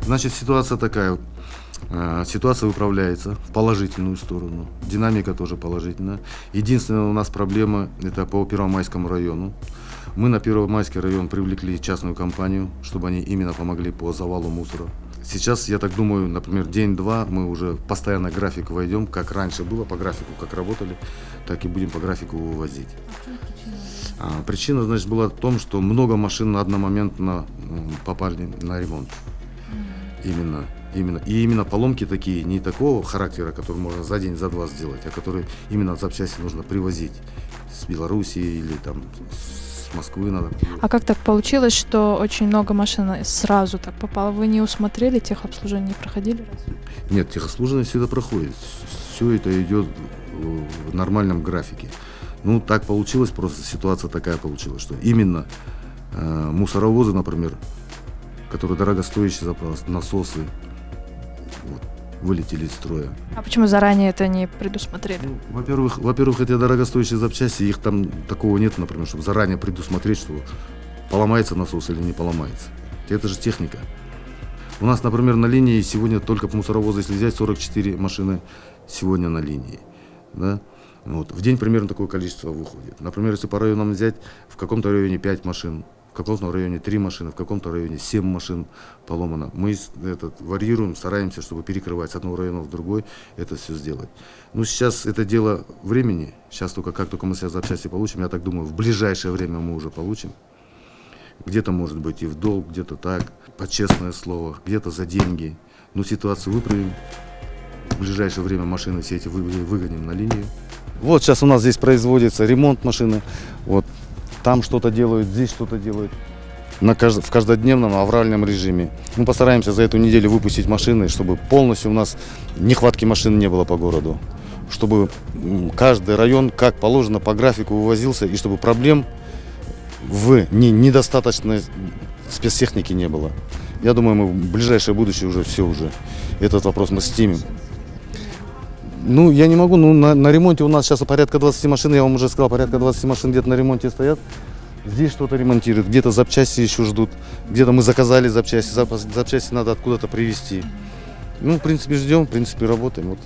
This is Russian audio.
Значит, ситуация такая. Ситуация выправляется в положительную сторону. Динамика тоже положительная. Единственная у нас проблема – это по Первомайскому району. Мы на Первомайский район привлекли частную компанию, чтобы они именно помогли по завалу мусора. Сейчас, я так думаю, например, день-два мы уже в постоянно график войдем, как раньше было, по графику, как работали, так и будем по графику вывозить. Причина, значит, была в том, что много машин одномоментно попали на ремонт. Именно поломки такие, не такого характера, которые можно за день, за два сделать, а которые именно запчасти нужно привозить с Белоруссии или там с Москвы надо. А как так получилось, что очень много машин сразу так попало? Вы не усмотрели, техобслуживание не проходили? Нет, техобслуживание всегда проходит. Все это идет в нормальном графике. Ну, так получилось, просто ситуация такая получилась, что именно мусоровозы, например, которые дорогостоящие заправки, насосы, вылетели из строя. А почему заранее это не предусмотрели? Во-первых, эти дорогостоящие запчасти, их там такого нет, например, чтобы заранее предусмотреть, что поломается насос или не поломается. Это же техника. У нас, например, на линии сегодня только по мусоровозу, если взять, 44 машины сегодня на линии. Да? Вот. В день примерно такое количество выходит. Например, если по районам взять, в каком-то районе 5 машин, в каком-то районе 3 машины, в каком-то районе 7 машин поломано. Мы варьируем, стараемся, чтобы перекрывать с одного района в другой, это все сделать. Ну, сейчас это дело времени. Сейчас как только мы сейчас запчасти получим, я так думаю, в ближайшее время мы уже получим. Где-то, может быть, и в долг, где-то так, по честное слово, где-то за деньги. Но ситуацию выправим. В ближайшее время машины все эти выгоним на линию. Вот сейчас у нас здесь производится ремонт машины. Вот. Там что-то делают, здесь что-то делают. В каждодневном авральном режиме. Мы постараемся за эту неделю выпустить машины, чтобы полностью у нас нехватки машин не было по городу. Чтобы каждый район, как положено, по графику вывозился, и чтобы проблем в недостаточной спецтехники не было. Я думаю, мы в ближайшее будущее уже этот вопрос мы снимем. Ну, я не могу, на ремонте у нас сейчас порядка 20 машин, я вам уже сказал, порядка 20 машин где-то на ремонте стоят. Здесь что-то ремонтируют, где-то запчасти еще ждут, где-то мы заказали запчасти надо откуда-то привезти. Ну, в принципе, ждем, в принципе, работаем. Вот,